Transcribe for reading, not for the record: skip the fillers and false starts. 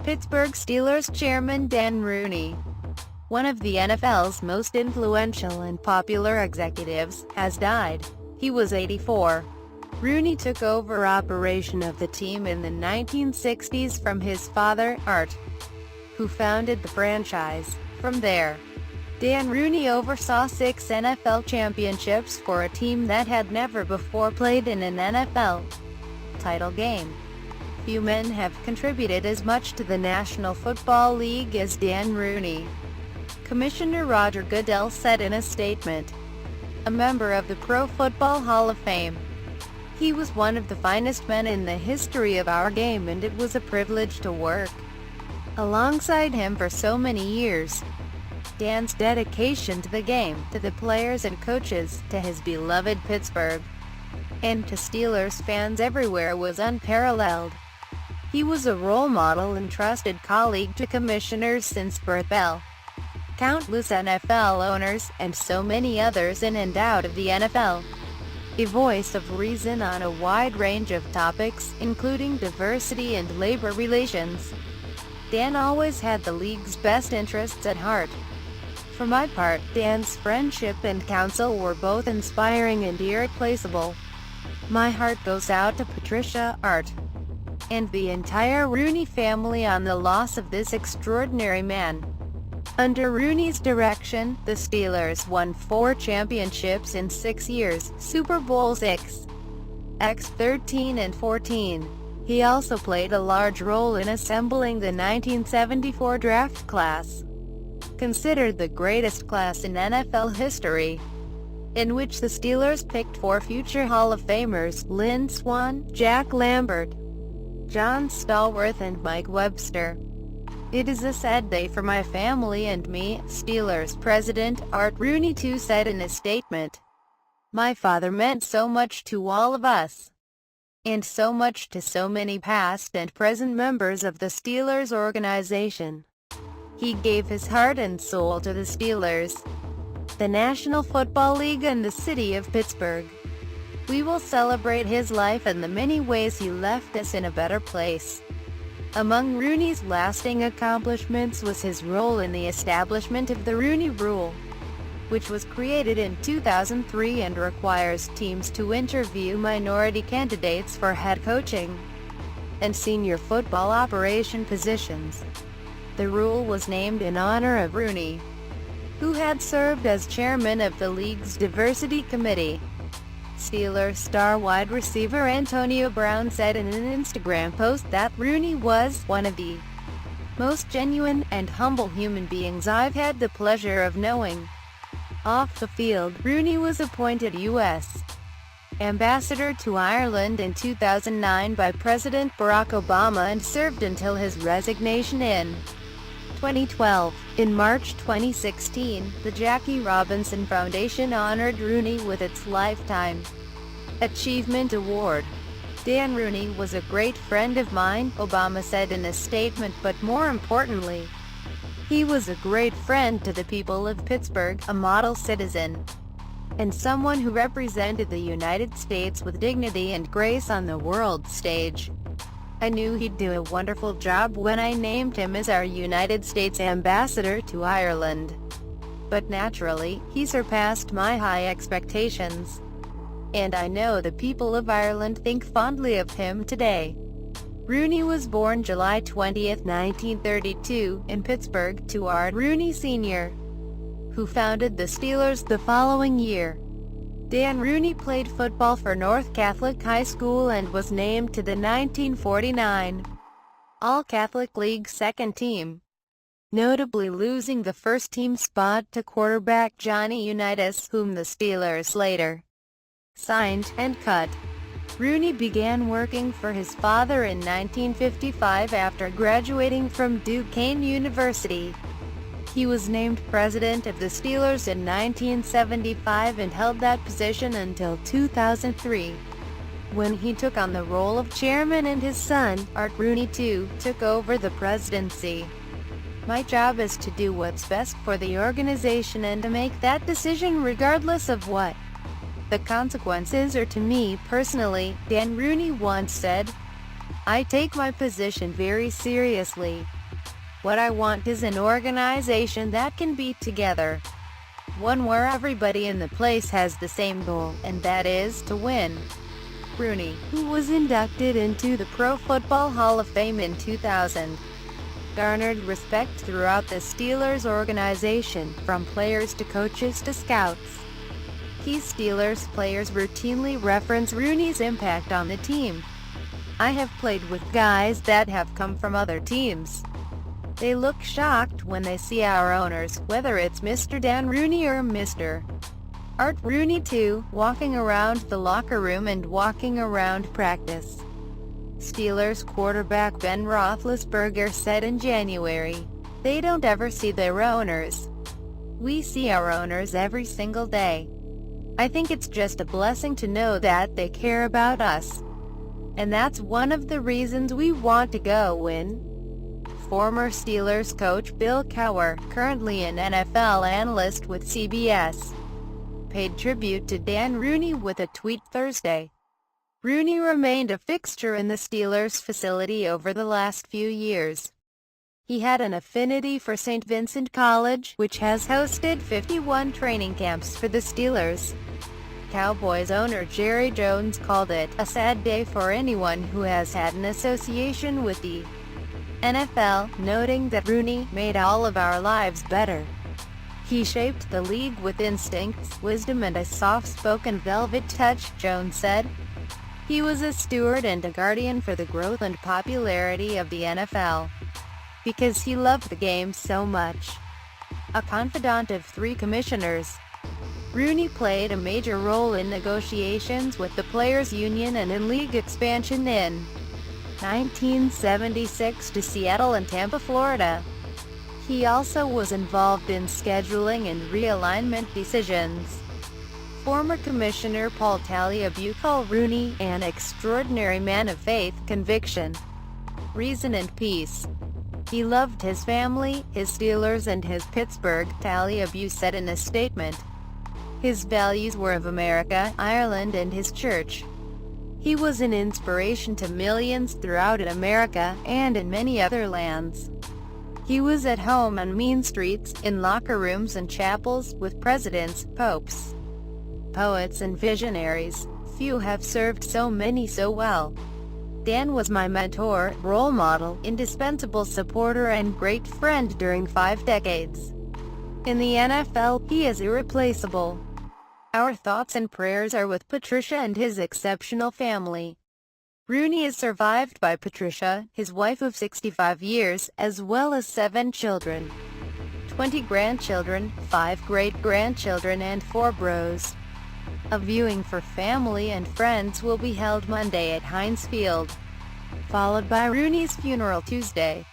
Pittsburgh Steelers chairman Dan Rooney, one of the NFL's most influential and popular executives, has died. He was 84. Rooney took over operation of the team in the 1960s from his father, Art, who founded the franchise. From there, Dan Rooney oversaw 6 NFL championships for a team that had never before played in an NFL title game. Few men have contributed as much to the National Football League as Dan Rooney, Commissioner Roger Goodell said in a statement, a member of the Pro Football Hall of Fame. He was one of the finest men in the history of our game, and it was a privilege to work alongside him for so many years. Dan's dedication to the game, to the players and coaches, to his beloved Pittsburgh, and to Steelers fans everywhere was unparalleled. He was a role model and trusted colleague to commissioners since Bert Bell, countless NFL owners, and so many others in and out of the NFL. A voice of reason on a wide range of topics, including diversity and labor relations. Dan always had the league's best interests at heart. For my part, Dan's friendship and counsel were both inspiring and irreplaceable. My heart goes out to Patricia, Art, and the entire Rooney family on the loss of this extraordinary man. Under Rooney's direction, the Steelers won 4 championships in 6 years, Super Bowl VI, X13 and 14. He also played a large role in assembling the 1974 draft class, considered the greatest class in NFL history, in which the Steelers picked 4 future Hall of Famers, Lynn Swann, Jack Lambert, John Stallworth and Mike Webster. It is a sad day for my family and me, Steelers president Art Rooney II said in a statement. My father meant so much to all of us, and so much to so many past and present members of the Steelers organization. He gave his heart and soul to the Steelers, the National Football League and the city of Pittsburgh. We will celebrate his life and the many ways he left us in a better place. Among Rooney's lasting accomplishments was his role in the establishment of the Rooney Rule, which was created in 2003 and requires teams to interview minority candidates for head coaching and senior football operation positions. The rule was named in honor of Rooney, who had served as chairman of the league's diversity committee. Steelers star wide receiver Antonio Brown said in an Instagram post that Rooney was one of the most genuine and humble human beings I've had the pleasure of knowing. Off the field, Rooney was appointed U.S. ambassador to Ireland in 2009 by President Barack Obama and served until his resignation in 2012. In March 2016, the Jackie Robinson Foundation honored Rooney with its Lifetime Achievement Award. Dan Rooney was a great friend of mine, Obama said in a statement, but more importantly, he was a great friend to the people of Pittsburgh, a model citizen, and someone who represented the United States with dignity and grace on the world stage. I knew he'd do a wonderful job when I named him as our United States ambassador to Ireland. But naturally, he surpassed my high expectations. And I know the people of Ireland think fondly of him today. Rooney was born July 20, 1932, in Pittsburgh, to Art Rooney Sr., who founded the Steelers the following year. Dan Rooney played football for North Catholic High School and was named to the 1949 All-Catholic League second team, notably losing the first-team spot to quarterback Johnny Unitas, whom the Steelers later signed and cut. Rooney began working for his father in 1955 after graduating from Duquesne University. He was named president of the Steelers in 1975 and held that position until 2003, when he took on the role of chairman and his son, Art Rooney II, took over the presidency. My job is to do what's best for the organization and to make that decision regardless of what the consequences are to me personally, Dan Rooney once said. I take my position very seriously. What I want is an organization that can be together. One where everybody in the place has the same goal, and that is to win. Rooney, who was inducted into the Pro Football Hall of Fame in 2000, garnered respect throughout the Steelers organization, from players to coaches to scouts. Key Steelers players routinely reference Rooney's impact on the team. "I have played with guys that have come from other teams. They look shocked when they see our owners, whether it's Mr. Dan Rooney or Mr. Art Rooney too, walking around the locker room and walking around practice." Steelers quarterback Ben Roethlisberger said in January, "They don't ever see their owners. We see our owners every single day. I think it's just a blessing to know that they care about us. And that's one of the reasons we want to go win." Former Steelers coach Bill Cowher, currently an NFL analyst with CBS, paid tribute to Dan Rooney with a tweet Thursday. Rooney remained a fixture in the Steelers facility over the last few years. He had an affinity for St. Vincent College, which has hosted 51 training camps for the Steelers. Cowboys owner Jerry Jones called it a sad day for anyone who has had an association with the NFL, noting that Rooney made all of our lives better. "He shaped the league with instincts, wisdom and a soft-spoken velvet touch," Jones said. "He was a steward and a guardian for the growth and popularity of the NFL. Because he loved the game so much." A confidant of three commissioners, Rooney played a major role in negotiations with the Players' Union and in league expansion in 1976 to Seattle and Tampa, Florida. He also was involved in scheduling and realignment decisions. Former Commissioner Paul Tagliabue called Rooney an extraordinary man of faith, conviction, reason and peace. "He loved his family, his Steelers and his Pittsburgh," Tagliabue said in a statement. "His values were of America, Ireland and his church. He was an inspiration to millions throughout America, and in many other lands. He was at home on mean streets, in locker rooms and chapels, with presidents, popes, poets and visionaries. Few have served so many so well. Dan was my mentor, role model, indispensable supporter and great friend during 5 decades. In the NFL, he is irreplaceable. Our thoughts and prayers are with Patricia and his exceptional family." Rooney is survived by Patricia, his wife of 65 years, as well as 7 children, 20 grandchildren, 5 great-grandchildren and 4 bros. A viewing for family and friends will be held Monday at Heinz Field, followed by Rooney's funeral Tuesday.